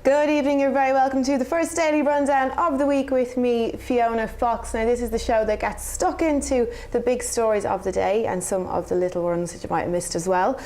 Good evening, you're very welcome to the first daily rundown of the week with me, Fiona Fox. Now this is the show that gets stuck into the big stories of the day and some of the little ones that you might have missed as well.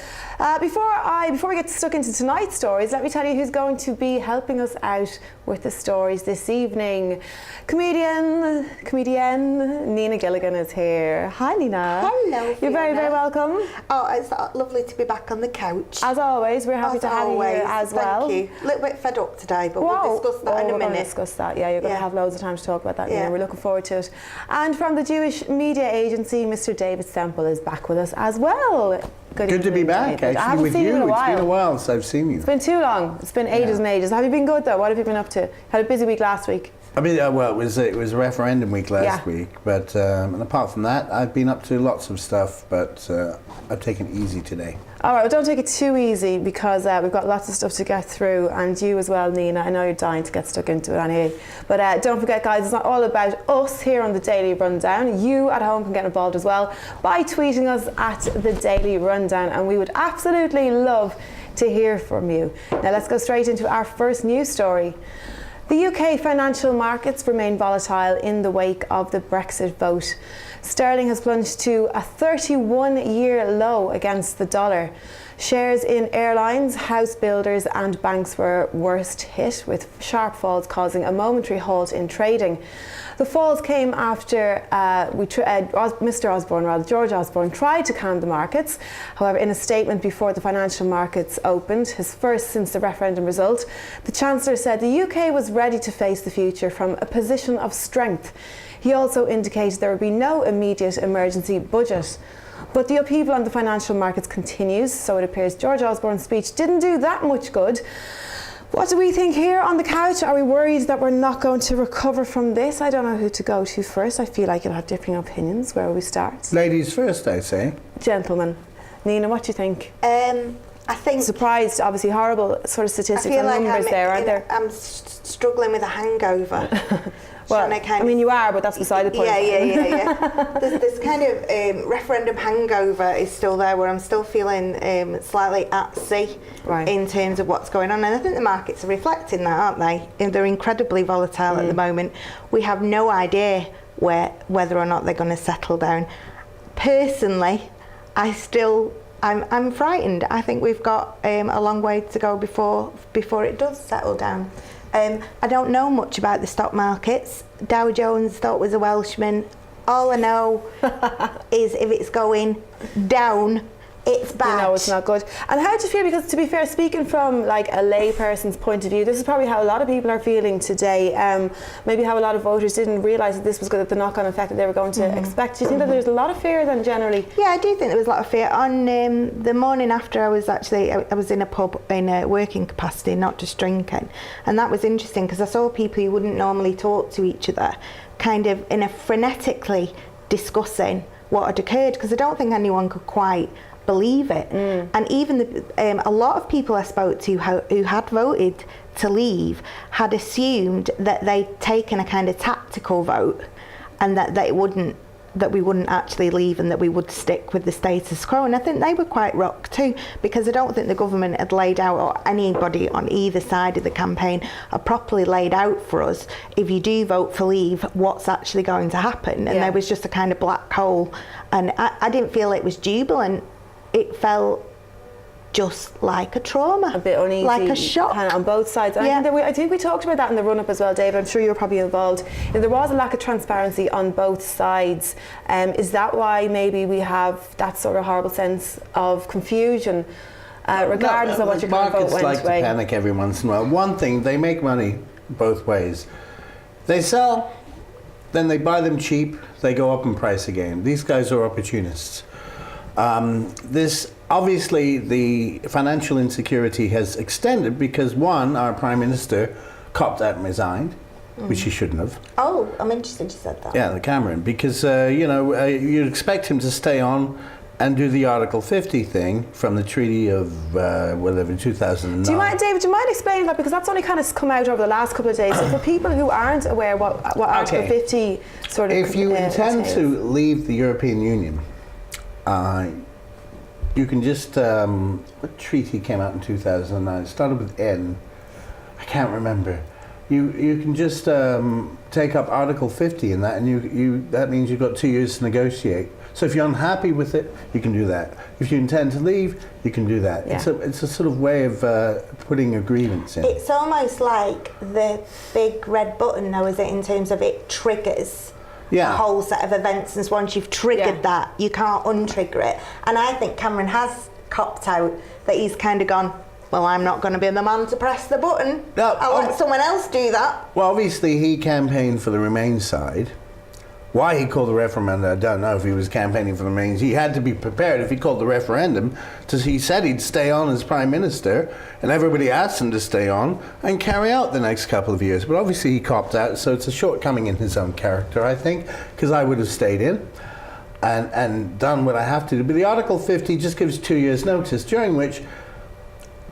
Before we get stuck into tonight's stories, let me tell you who's going to be helping us out with the stories this evening. Comedian Nina Gilligan is here. Hi Nina. Hello, You're Fiona. very welcome. Oh, it's lovely to be back on the couch. As always, we're happy to have you here as well. Thank you. A little bit fed up today, but we'll discuss that in a We're going minute. to discuss that, yeah. You're going to have loads of time to talk about that, Yeah. We're looking forward to it. And from the Jewish Media Agency, Mr. David Semple is back with us as well. Good to be back, David. I actually, haven't with seen you. you in a It's while. been a while since I've seen you. It's been too long. It's been ages and ages. Have you been good though? What have you been up to? Had a busy week last week. I mean, well, it was a referendum week last week, but and apart from that, I've been up to lots of stuff, but I've taken it easy today. All right, well, don't take it too easy because we've got lots of stuff to get through, and you as well, Nina. I know you're dying to get stuck into it anyway. But don't forget, guys, it's not all about us here on the Daily Rundown. You at home can get involved as well by tweeting us at the Daily Rundown, and we would absolutely love to hear from you. Now, let's go straight into our first news story. The UK financial markets remain volatile in the wake of the Brexit vote. Sterling has plunged to a 31-year low against the dollar. Shares in airlines, house builders and banks were worst hit, with sharp falls causing a momentary halt in trading. The falls came after George Osborne tried to calm the markets. However, in a statement before the financial markets opened, his first since the referendum result, the Chancellor said the UK was ready to face the future from a position of strength. He also indicated there would be no immediate emergency budget. But the upheaval on the financial markets continues, so it appears George Osborne's speech didn't do that much good. What do we think here on the couch? Are we worried that we're not going to recover from this? I don't know who to go to first. I feel like you'll have differing opinions. Where will we start? Ladies first, I say. Gentlemen. Nina, what do you think? I think... Surprised, obviously horrible sort of statistics and numbers there, aren't there? I'm struggling with a hangover. Well, I mean, you are, but that's beside the point. Yeah. This kind of referendum hangover is still there, where I'm still feeling slightly at sea in terms of what's going on. And I think the markets are reflecting that, aren't they? And they're incredibly volatile at the moment. We have no idea whether or not they're going to settle down. Personally, I'm frightened. I think we've got a long way to go before it does settle down. I don't know much about the stock markets. Dow Jones thought was a Welshman. All I know is if it's going down, it's bad. You know it's not good. And how do you feel? Because to be fair, speaking from like a lay person's point of view, this is probably how a lot of people are feeling today. Maybe how a lot of voters didn't realise that this was the knock-on effect that they were going to expect. Do you think that there's a lot of fear then generally? Yeah, I do think there was a lot of fear. On the morning after, I was in a pub in a working capacity, not just drinking, and that was interesting because I saw people who wouldn't normally talk to each other kind of in a frenetically discussing what had occurred, because I don't think anyone could quite believe it. And even a lot of people I spoke to who had voted to leave had assumed that they'd taken a kind of tactical vote and that we wouldn't actually leave and that we would stick with the status quo. And I think they were quite rocked too, because I don't think the government had laid out, or anybody on either side of the campaign had properly laid out for us, if you do vote for leave, what's actually going to happen. And there was just a kind of black hole, and I didn't feel it was jubilant. It felt just like a trauma, a bit uneasy, like a shock, kind of on both sides. I think we talked about that in the run-up as well, David. I'm sure you were probably involved. There was a lack of transparency on both sides. Is that why maybe we have that sort of horrible sense of confusion, regardless of what your kind of vote went? Markets like to panic every once in a while. One thing, they make money both ways. They sell, then they buy them cheap, they go up in price again. These guys are opportunists. Obviously, the financial insecurity has extended because, one, our Prime Minister copped out and resigned, which he shouldn't have. Oh, I'm interested you said that. Yeah, the Cameron, because, you'd expect him to stay on and do the Article 50 thing from the Treaty of, 2009. David, do you mind explaining that? Because that's only kind of come out over the last couple of days. So for people who aren't aware what Article 50 sort of If you intend entails. to leave the European Union, you can just, what treaty came out in 2009? It started with N. I can't remember. You can just take up Article 50 in that, and that means you've got 2 years to negotiate. So if you're unhappy with it, you can do that. If you intend to leave, you can do that. Yeah. It's a sort of way of putting a grievance in. It's almost like the big red button now, is it, in terms of it triggers a whole set of events, and once you've triggered that, you can't untrigger it. And I think Cameron has copped out that he's kind of gone, well, I'm not going to be the man to press the button. No, I'll let someone else do that. Well, obviously he campaigned for the Remain side. Why he called the referendum, I don't know. If he was campaigning for the Remains, he had to be prepared. If he called the referendum, he said he'd stay on as Prime Minister, and everybody asked him to stay on and carry out the next couple of years. But obviously he copped out, so it's a shortcoming in his own character, I think, because I would have stayed in and done what I have to do. But the Article 50 just gives 2 years' notice, during which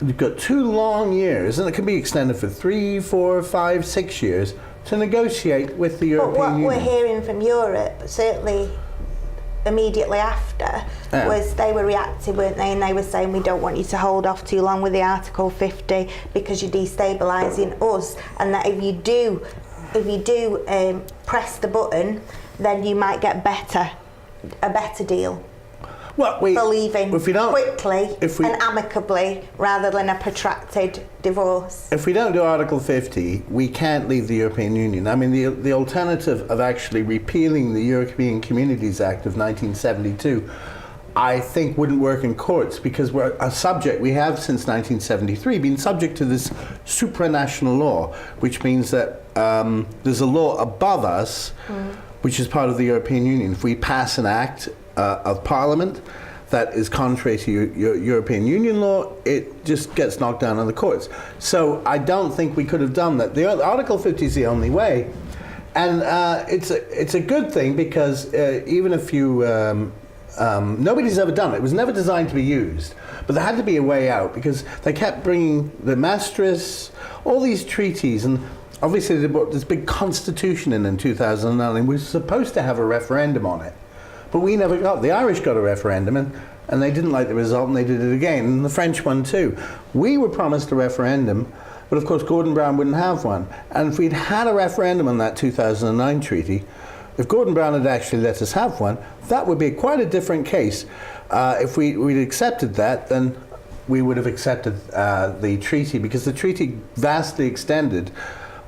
you've got 2 long years, and it can be extended for 3, 4, 5, 6 years, to negotiate with the European But what Union. we're hearing from Europe, certainly immediately after, was they were reactive, weren't they? And they were saying, we don't want you to hold off too long with the Article 50 because you're destabilising us, and that if you do press the button, then you might get a better deal. Well, For leaving quickly if we, and amicably rather than a protracted divorce. If we don't do Article 50, we can't leave the European Union. I mean, the alternative of actually repealing the European Communities Act of 1972, I think wouldn't work in courts, because we have since 1973 been subject to this supranational law, which means that there's a law above us, which is part of the European Union. If we pass an act of Parliament that is contrary to European Union law, it just gets knocked down on the courts. So I don't think we could have done that. The Article 50 is the only way, and it's a good thing, because even if you nobody's ever done it. It was never designed to be used, but there had to be a way out, because they kept bringing the Maastricht, all these treaties, and obviously they brought this big constitution in 2009, and we were supposed to have a referendum on it. But we never got. The Irish got a referendum, and they didn't like the result, and they did it again, and the French one too. We were promised a referendum, but of course Gordon Brown wouldn't have one. And if we'd had a referendum on that 2009 treaty, if Gordon Brown had actually let us have one, that would be quite a different case. If we'd accepted that, then we would have accepted the treaty, because the treaty vastly extended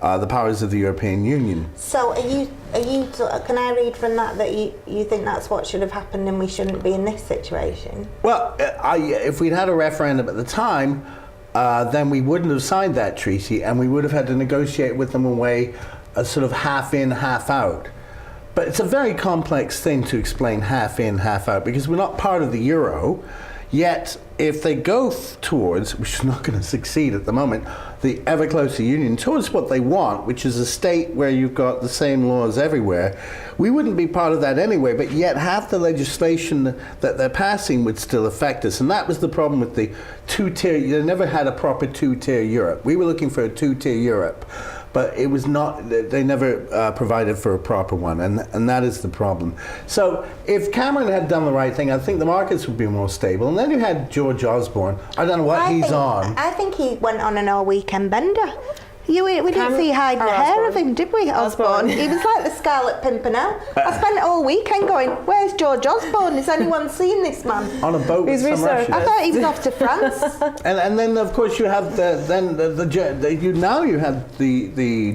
the powers of the European Union. So are you? Can I read from that you think that's what should have happened, and we shouldn't be in this situation? Well, if we'd had a referendum at the time, then we wouldn't have signed that treaty, and we would have had to negotiate with them a sort of half in, half out. But it's a very complex thing to explain half in, half out, because we're not part of the euro. Yet, if they go towards, which is not going to succeed at the moment, the ever closer union, towards what they want, which is a state where you've got the same laws everywhere, we wouldn't be part of that anyway, but yet half the legislation that they're passing would still affect us. And that was the problem with the two-tier. They never had a proper two-tier Europe. We were looking for a two-tier Europe, but it was not, they never provided for a proper one, and that is the problem. So if Cameron had done the right thing, I think the markets would be more stable. And then you had George Osborne. I don't know what he's on. I think he went on an all-weekend bender. We didn't see hide the hair of him, did we, Osborne? He was like the Scarlet Pimpernel. I spent all weekend going, where's George Osborne? Has anyone seen this man? On a boat with some Russians. I thought he was off to France. And then of course you have the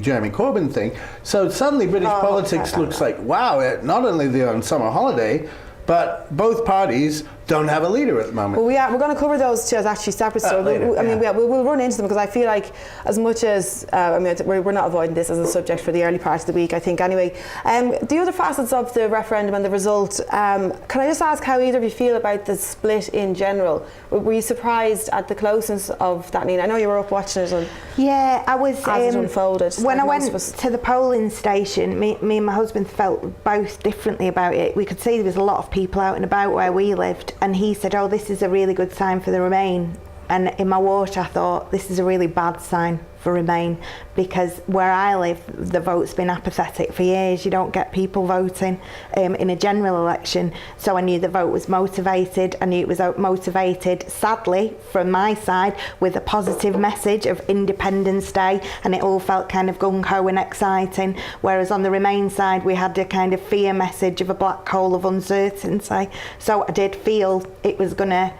Jeremy Corbyn thing. So suddenly British politics looks like, wow, not only they're on summer holiday, but both parties don't have a leader at the moment. Well, we're going to cover those two as actually separate stories. We'll run into them, because I feel like as much as we're not avoiding this as a subject for the early part of the week, I think anyway. The other facets of the referendum and the result, can I just ask how either of you feel about the split in general? Were you surprised at the closeness of that, Nina? I know you were up watching it. Yeah, I was. As it unfolded. When I went to the polling station, me and my husband felt both differently about it. We could see there was a lot of people out and about where we lived, and he said, "Oh, this is a really good sign for the Remain And in my water, I thought, this is a really bad sign for Remain, because where I live, the vote's been apathetic for years. You don't get people voting in a general election. So I knew the vote was motivated. I knew it was motivated, sadly, from my side, with a positive message of Independence Day, and it all felt kind of gung-ho and exciting. Whereas on the Remain side, we had a kind of fear message of a black hole of uncertainty. So I did feel it was gonna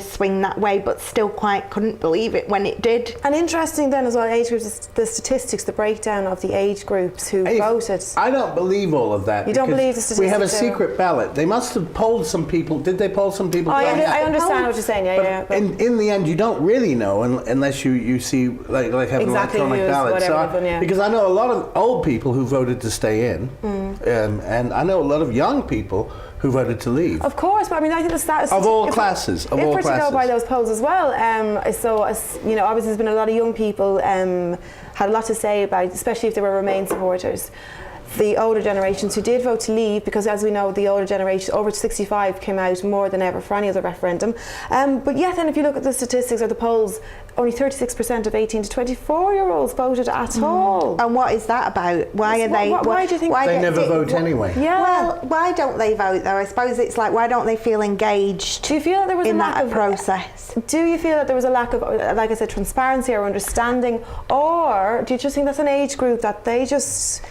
swing that way, but still quite couldn't believe it when it did. And interesting then as well, age groups, the statistics, the breakdown of the age groups who voted. I don't believe all of that. You don't believe the statistics? We have a secret ballot. They must have polled some people. Did they poll some people? I understand what you're saying, but in the end, you don't really know unless you see like have exactly an electronic ballot. So because I know a lot of old people who voted to stay in, and I know a lot a lot of young people who voted to leave. Of course, but I mean, I think the status of all classes. Of all classes. If we're to go by those polls as well, so you know, obviously there's been a lot of young people had a lot to say about, especially if they were Remain supporters. The older generations who did vote to leave, because as we know, the older generation over 65 came out more than ever for any other referendum. But yet, then if you look at the statistics or the polls, only 36% of 18 to 24-year-olds voted at all. And what is that about? Why are they? Why do you think they never vote anyway? Yeah. Well, why don't they vote though? I suppose it's like, why don't they feel engaged? Do you feel that there was in a lack that of process? Do you feel that there was a lack of, like I said, transparency or understanding, or do you just think that's an age group that they just?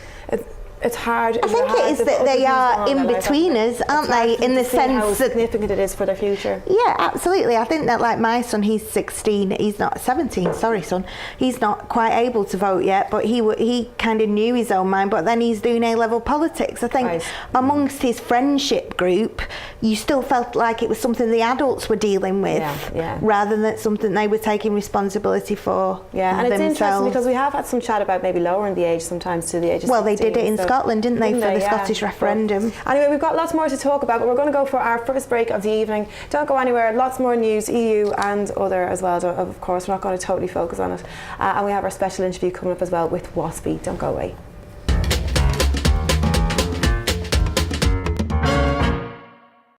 It's hard. I think it is that they are in-betweeners, aren't they? In the sense how that significant it is for their future. Yeah, absolutely. I think that, like my son, he's 16. He's not 17. Sorry, son. He's not quite able to vote yet, but he kind of knew his own mind. But then he's doing A-level politics. I think amongst his friendship group, you still felt like it was something the adults were dealing with, rather than something they were taking responsibility for. Yeah, and themselves. it's interesting because we have had some chat about maybe lowering the age sometimes to the age of 16. Well, they did it in Scotland, didn't they, for the Scottish referendum? But anyway, we've got lots more to talk about, but we're going to go for our first break of the evening. Don't go anywhere. Lots more news, EU and other as well. Of course, we're not going to totally focus on it. And we have our special interview coming up as well with WASPI. Don't go away.